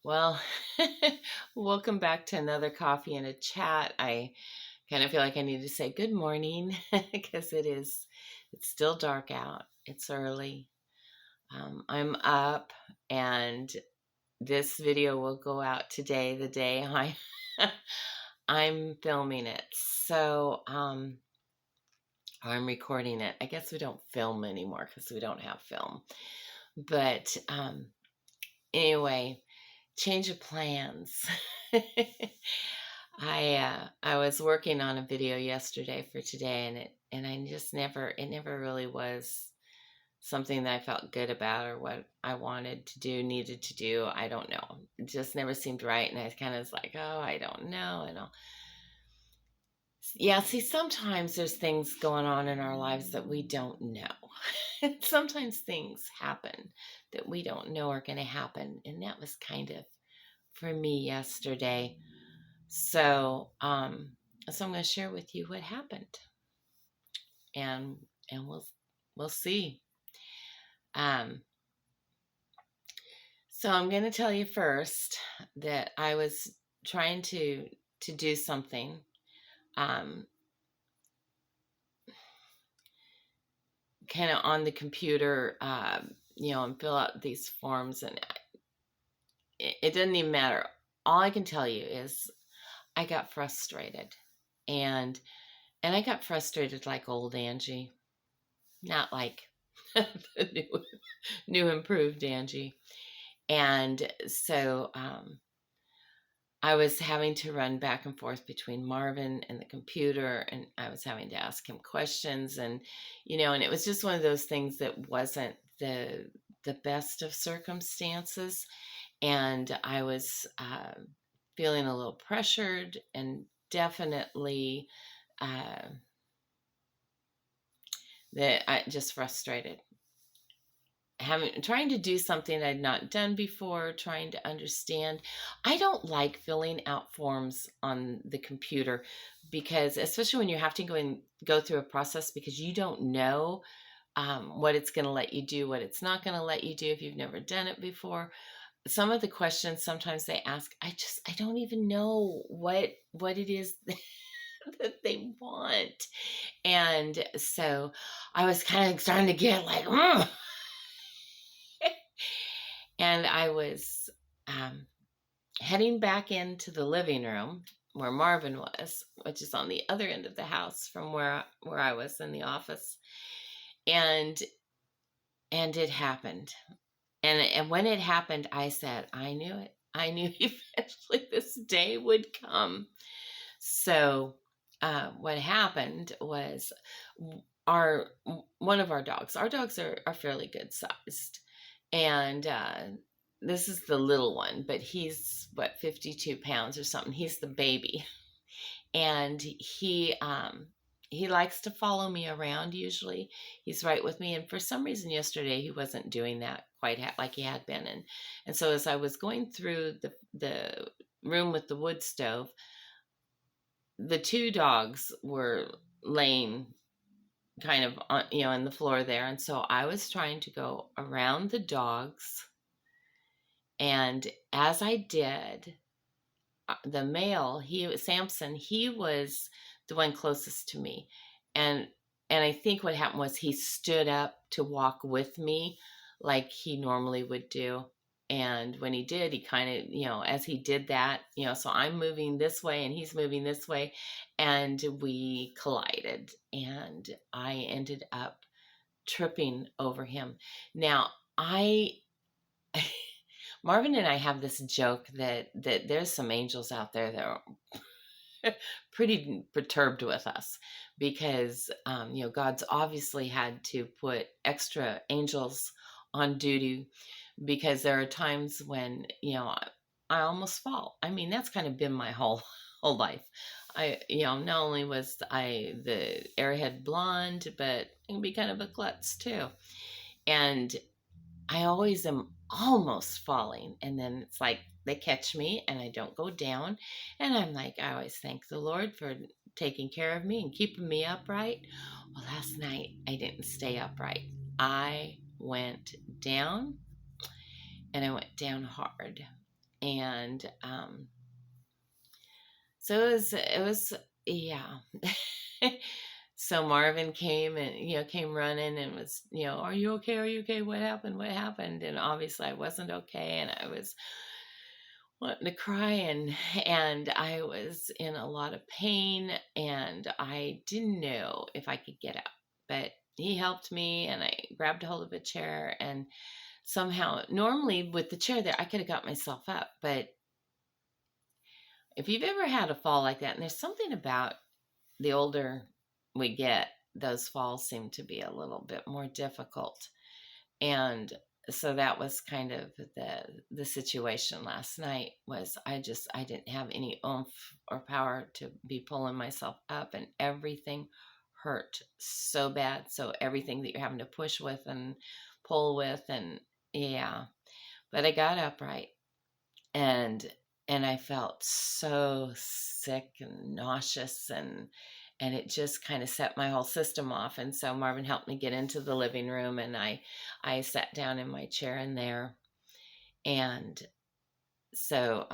Well, welcome back to another coffee and a chat. I kind of feel like I need to say good morning because it's still dark out. It's early. I'm up, and this video will go out today, the day I'm filming it. I'm recording it. I guess we don't film anymore because we don't have film. But anyway, change of plans. I was working on a video yesterday for today, and I just never it never really was something that I felt good about or what I wanted to do, needed to do. I don't know. It just never seemed right, and I kind of was like, oh, I don't know, and all. Yeah, see, sometimes there's things going on in our lives that we don't know. Sometimes things happen that we don't know are going to happen, and that was kind of for me yesterday. So, so I'm going to share with you what happened, and we'll see. Um, so I'm going to tell you first that I was trying to do something, um, kind of on the computer, and fill out these forms, and it doesn't even matter. All I can tell you is I got frustrated, and I got frustrated like old Angie, not like the new improved Angie. And so I was having to run back and forth between Marvin and the computer, and I was having to ask him questions, and it was just one of those things that wasn't the best of circumstances, and I was feeling a little pressured and definitely uh, that I just frustrated. Trying to do something I'd not done before, trying to understand. I don't like filling out forms on the computer because, especially when you have to go through a process, because you don't know what it's going to let you do, what it's not going to let you do if you've never done it before. Some of the questions sometimes they ask, I don't even know what it is that they want, and so I was kind of starting to get like. And I was heading back into the living room where Marvin was, which is on the other end of the house from where I was in the office, and it happened. And when it happened, I said, I knew it. I knew eventually this day would come. So what happened was our one of our dogs. Our dogs are fairly good sized, and this is the little one, but he's what 52 pounds or something. He's the baby, and he likes to follow me around. Usually, he's right with me, and for some reason yesterday he wasn't doing that quite like he had been, and so as I was going through the room with the wood stove, the two dogs were laying kind of on, in the floor there, and so I was trying to go around the dogs, and as I did, the male, Samson, he was the one closest to me, and I think what happened was he stood up to walk with me like he normally would do. And when he did, he kind of, as he did that, so I'm moving this way and he's moving this way, and we collided, and I ended up tripping over him. Now, I Marvin and I have this joke that there's some angels out there that are pretty perturbed with us because God's obviously had to put extra angels on duty, because there are times when I almost fall. I mean, that's kind of been my whole life. Not only was I the airhead blonde, but I can be kind of a klutz too, and I always am almost falling. And then it's like they catch me and I don't go down. And I'm like, I always thank the Lord for taking care of me and keeping me upright. Well, last night I didn't stay upright. I went down, and I went down hard. And so it was, yeah. So Marvin came and, came running and was, are you okay? Are you okay? What happened? What happened? And obviously I wasn't okay. And I was wanting to cry, and I was in a lot of pain, and I didn't know if I could get up. But he helped me, and I grabbed a hold of a chair, and somehow, normally with the chair there, I could have got myself up. But if you've ever had a fall like that, and there's something about the older we get, those falls seem to be a little bit more difficult. And so that was kind of the situation last night. Was I didn't have any oomph or power to be pulling myself up, and everything hurt so bad. So everything that you're having to push with and pull with, and yeah. But I got upright, and I felt so sick and nauseous, and it just kind of set my whole system off. And so Marvin helped me get into the living room, and I sat down in my chair in there. And so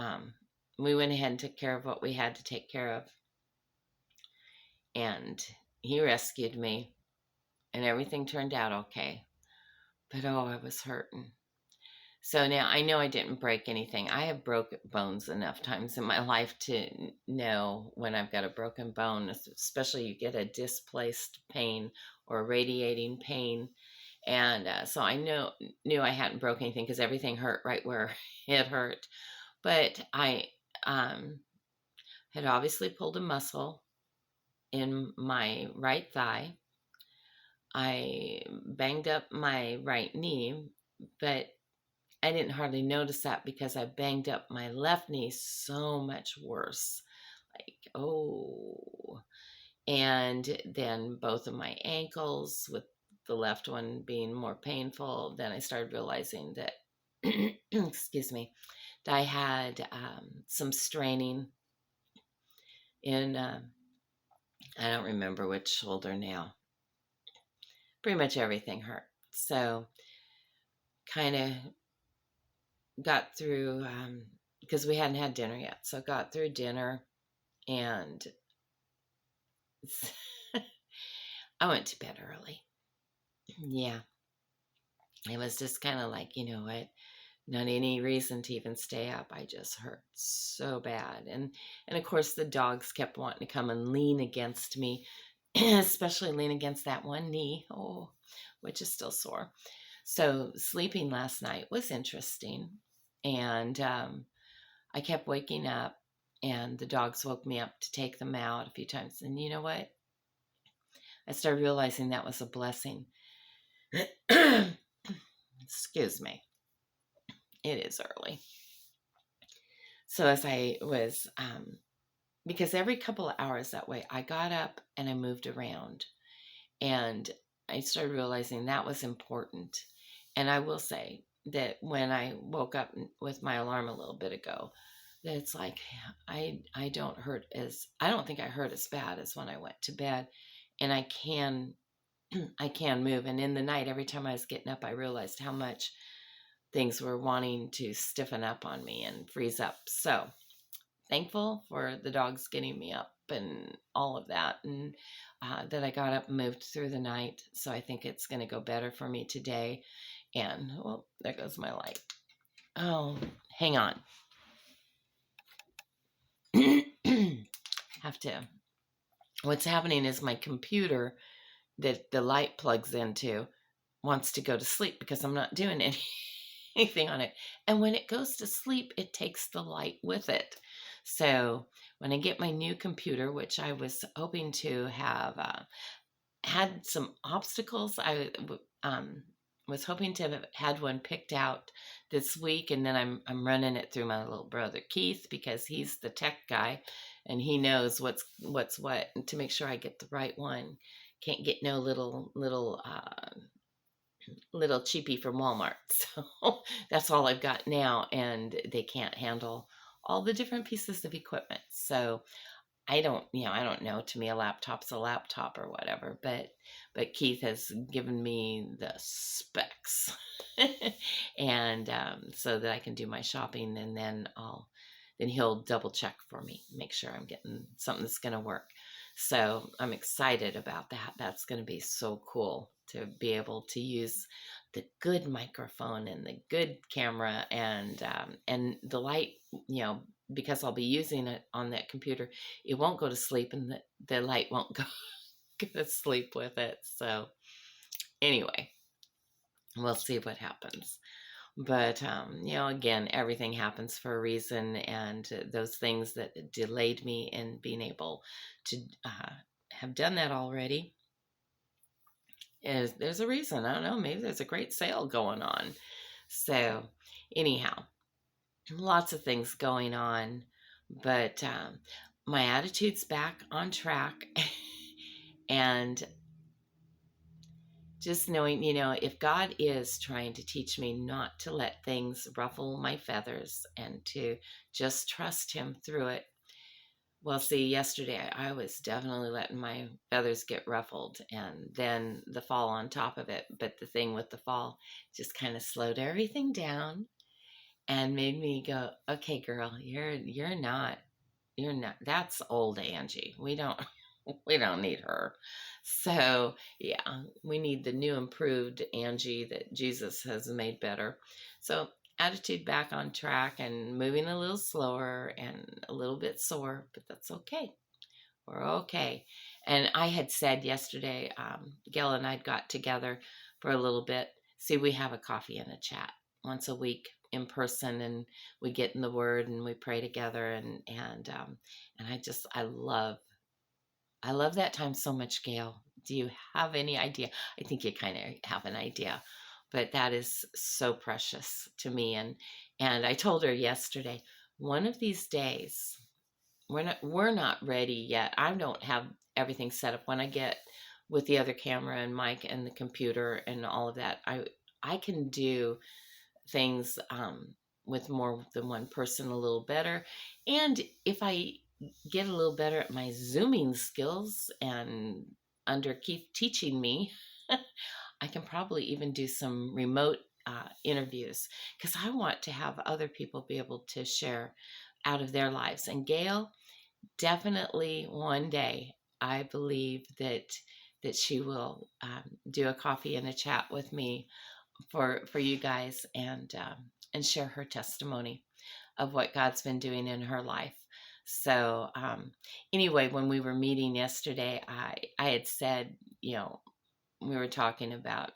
we went ahead and took care of what we had to take care of, and he rescued me, and everything turned out okay. But oh, I was hurting. So now I know I didn't break anything. I have broken bones enough times in my life to know when I've got a broken bone, especially you get a displaced pain or radiating pain. And so I knew I hadn't broken anything because everything hurt right where it hurt. But I had obviously pulled a muscle in my right thigh. I banged up my right knee, but I didn't hardly notice that because I banged up my left knee so much worse. Like, oh. And then both of my ankles, with the left one being more painful. Then I started realizing that, excuse me, that I had some straining in, I don't remember which shoulder now. Pretty much everything hurt. So, kind of got through, because we hadn't had dinner yet. So, got through dinner, and I went to bed early. Yeah. It was just kind of like, you know what? Not any reason to even stay up. I just hurt so bad. And of course the dogs kept wanting to come and lean against me, especially lean against that one knee, oh, which is still sore. So sleeping last night was interesting. And I kept waking up, and the dogs woke me up to take them out a few times. And you know what? I started realizing that was a blessing. Excuse me. It is early. So as I was, because every couple of hours that way, I got up and I moved around, and I started realizing that was important. And I will say that when I woke up with my alarm a little bit ago, that it's like I don't think I hurt as bad as when I went to bed, and I can move. And in the night, every time I was getting up, I realized how much things were wanting to stiffen up on me and freeze up. So thankful for the dogs getting me up and all of that, and that I got up and moved through the night. So I think it's going to go better for me today. And well, there goes my light. Oh, hang on. Have to. What's happening is my computer that the light plugs into wants to go to sleep because I'm not doing anything on it. And when it goes to sleep, it takes the light with it. So when I get my new computer, which I was hoping to have had some obstacles, I was hoping to have had one picked out this week, and then I'm running it through my little brother Keith because he's the tech guy, and he knows what's what, and to make sure I get the right one. Can't get no little cheapie from Walmart. So that's all I've got now, and they can't handle all the different pieces of equipment. So I don't know. To me, a laptop's a laptop or whatever. But Keith has given me the specs, and so that I can do my shopping, and then he'll double check for me, make sure I'm getting something that's going to work. So I'm excited about that. That's going to be so cool to be able to use the good microphone and the good camera, and the light, because I'll be using it on that computer, it won't go to sleep, and the light won't go to sleep with it. So anyway, we'll see what happens. But again, everything happens for a reason, and those things that delayed me in being able to have done that already is there's a reason. I don't know, maybe there's a great sale going on. So anyhow, lots of things going on, but my attitude's back on track. And just knowing, if God is trying to teach me not to let things ruffle my feathers and to just trust Him through it. Well, see, yesterday I was definitely letting my feathers get ruffled, and then the fall on top of it. But the thing with the fall just kind of slowed everything down and made me go, okay, girl, you're not, that's old Angie. We don't need her. So yeah, we need the new improved Angie that Jesus has made better. So attitude back on track and moving a little slower and a little bit sore, but that's okay. We're okay. And I had said yesterday, Gail and I got together for a little bit. See, we have a coffee and a chat once a week in person, and we get in the Word and we pray together, and I love that time so much, Gail. Do you have any idea? I think you kind of have an idea, but that is so precious to me. And I told her yesterday, one of these days, we're not ready yet. I don't have everything set up. When I get with the other camera and mic and the computer and all of that, I can do things with more than one person a little better. And if I get a little better at my Zooming skills and under Keith teaching me, I can probably even do some remote interviews, because I want to have other people be able to share out of their lives. And Gail, definitely one day, I believe that she will do a coffee and a chat with me for you guys, and share her testimony of what God's been doing in her life. So anyway, when we were meeting yesterday, I had said, we were talking about,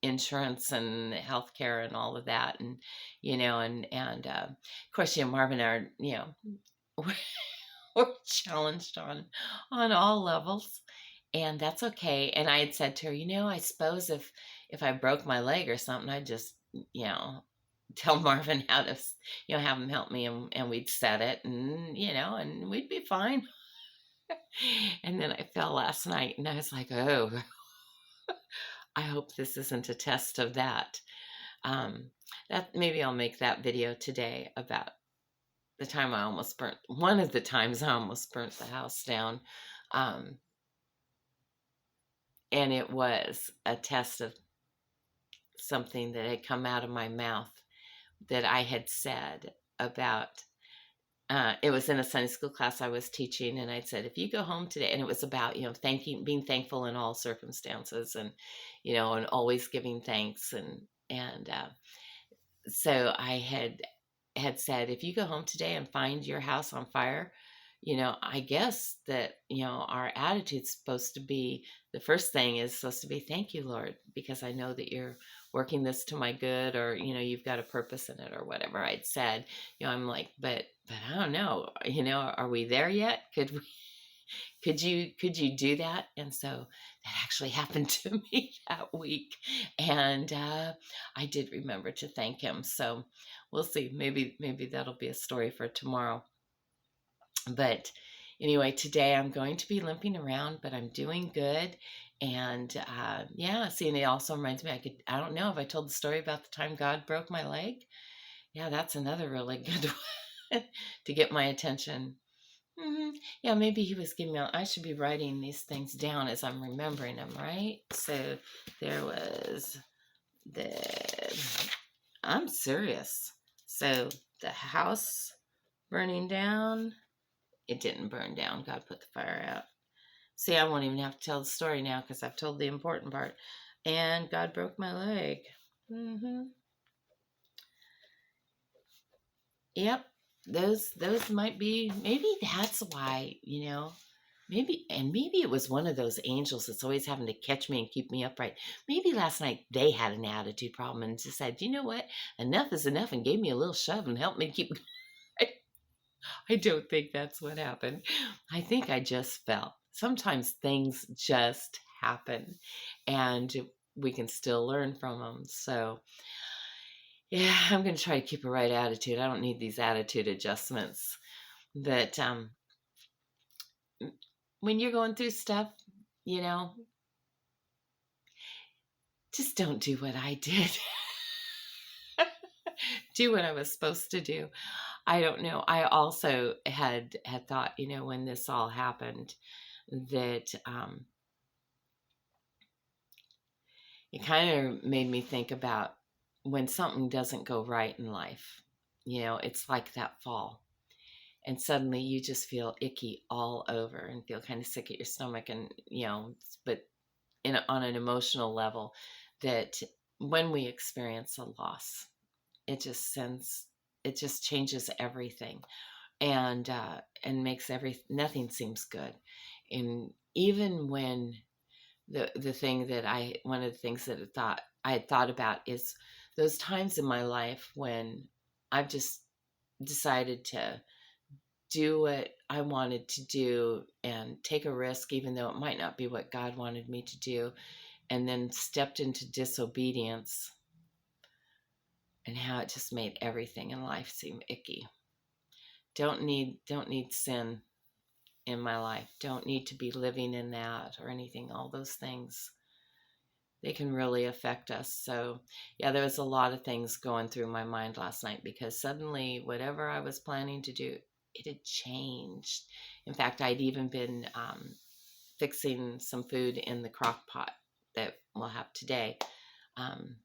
insurance and healthcare and all of that, and of course, Marvin and I are, we're challenged on all levels, and that's okay. And I had said to her, I suppose if I broke my leg or something, I'd just, tell Marvin how to, have him help me, and we'd set it, and we'd be fine. And then I fell last night, and I was like, oh, I hope this isn't a test of that. That maybe I'll make that video today about one of the times I almost burnt the house down. And it was a test of something that had come out of my mouth that I had said about, it was in a Sunday school class I was teaching, and I'd said, if you go home today, and it was about, being thankful in all circumstances, and, and always giving thanks. And so I had said, if you go home today and find your house on fire, I guess that, our attitude's supposed to be, the first thing is supposed to be, thank you, Lord, because I know that you're working this to my good, or, you've got a purpose in it, or whatever I'd said. I'm like, but I don't know, are we there yet? Could you do that? And so that actually happened to me that week. And I did remember to thank him. So we'll see. Maybe that'll be a story for tomorrow. But anyway, today I'm going to be limping around, but I'm doing good. And see, and it also reminds me, I don't know if I told the story about the time God broke my leg. Yeah, that's another really good one to get my attention. Hmm. Yeah, maybe he was giving me. I should be writing these things down as I'm remembering them, right? So there was the. I'm serious. So the house burning down. It didn't burn down. God put the fire out. See, I won't even have to tell the story now because I've told the important part. And God broke my leg. Hmm. Yep. Those might be. Maybe that's why. Maybe it was one of those angels that's always having to catch me and keep me upright. Maybe last night they had an attitude problem and decided, you know what, enough is enough, and gave me a little shove and helped me keep. I don't think that's what happened. I think I just fell. Sometimes things just happen, and we can still learn from them. So, yeah, I'm going to try to keep a right attitude. I don't need these attitude adjustments. But when you're going through stuff, you know, just don't do what I did. Do what I was supposed to do. I don't know. I also had thought, when this all happened, that it kind of made me think about when something doesn't go right in life. It's like that fall, and suddenly you just feel icky all over and feel kind of sick at your stomach, and but on an emotional level, that when we experience a loss, it just sends it just changes everything, and makes nothing seems good. And even when the thing that I one of the things that I had thought about is those times in my life when I've just decided to do what I wanted to do and take a risk even though it might not be what God wanted me to do, and then stepped into disobedience, and how it just made everything in life seem icky. Don't need sin in my life. Don't need to be living in that or anything. All those things, they can really affect us. So, yeah, there was a lot of things going through my mind last night because suddenly whatever I was planning to do, it had changed. In fact, I'd even been fixing some food in the crock pot that we'll have today. Um,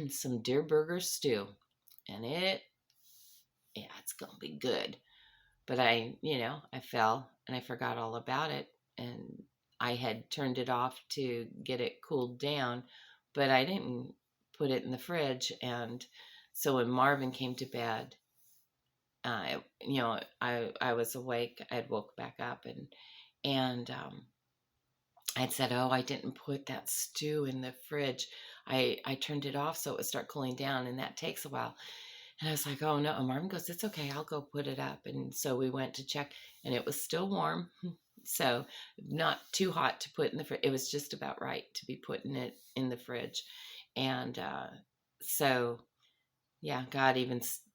some deer burger stew, and it's gonna be good. But I fell and I forgot all about it, and I had turned it off to get it cooled down, but I didn't put it in the fridge. And so when Marvin came to bed, I was awake. I had woke back up, and I'd said, "Oh, I didn't put that stew in the fridge. I turned it off so it would start cooling down, and that takes a while." And I was like, "Oh no." And Marvin goes, "It's okay. I'll go put it up." And so we went to check, and it was still warm. So not too hot to put in the fridge. It was just about right to be putting it in the fridge. And so, yeah,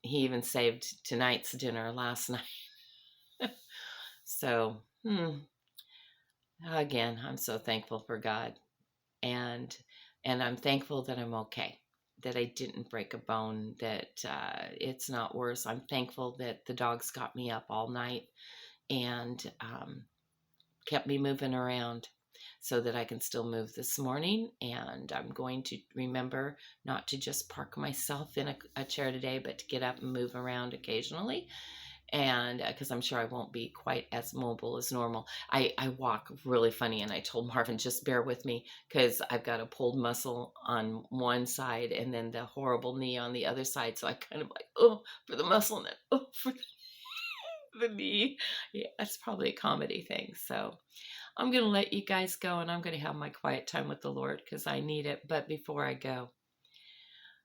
he even saved tonight's dinner last night. So, again, I'm so thankful for God, and I'm thankful that I'm okay, that I didn't break a bone, that it's not worse. I'm thankful that the dogs got me up all night and kept me moving around so that I can still move this morning. And I'm going to remember not to just park myself in a chair today, but to get up and move around occasionally, and because I'm sure I won't be quite as mobile as normal. I walk really funny, and I told Marvin, just bear with me because I've got a pulled muscle on one side and then the horrible knee on the other side. So I kind of like, oh, for the muscle, and then oh, for the knee. Yeah, that's probably a comedy thing. So I'm going to let you guys go, and I'm going to have my quiet time with the Lord because I need it. But before I go,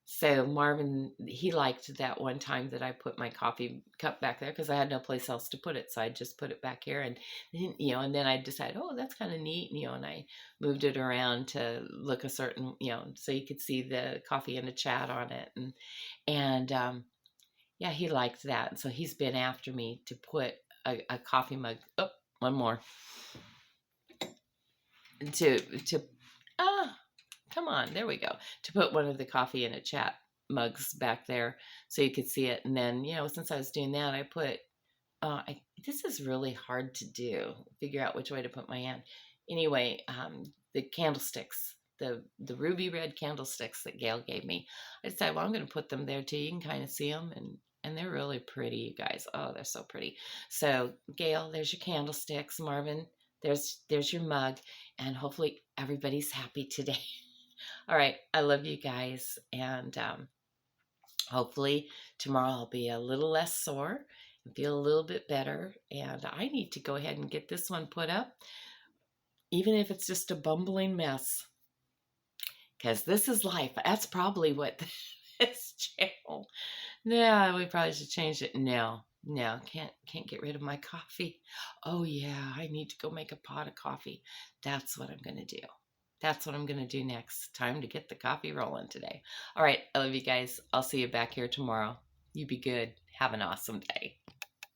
so Marvin, he liked that one time that I put my coffee cup back there because I had no place else to put it. So I just put it back here, and then I decided, oh, that's kind of neat, and I moved it around to look a certain, so you could see the coffee and a chat on it. And yeah, he liked that. And so he's been after me to put a coffee mug, oh, one more, to, ah, come on, there we go. To put one of the coffee in a chat mugs back there so you could see it. And then, since I was doing that, I put this is really hard to do. Figure out which way to put my hand. Anyway, the candlesticks, the ruby red candlesticks that Gail gave me. I decided, well, I'm going to put them there too. You can kind of see them, and they're really pretty, you guys. Oh, they're so pretty. So, Gail, there's your candlesticks. Marvin, there's your mug, and hopefully everybody's happy today. All right, I love you guys, and hopefully tomorrow I'll be a little less sore and feel a little bit better. And I need to go ahead and get this one put up, even if it's just a bumbling mess, because this is life. That's probably what this channel. Yeah, we probably should change it. No, no, can't get rid of my coffee. Oh yeah, I need to go make a pot of coffee. That's what I'm gonna do. That's what I'm gonna do next. Time to get the coffee rolling today. All right, I love you guys. I'll see you back here tomorrow. You be good. Have an awesome day.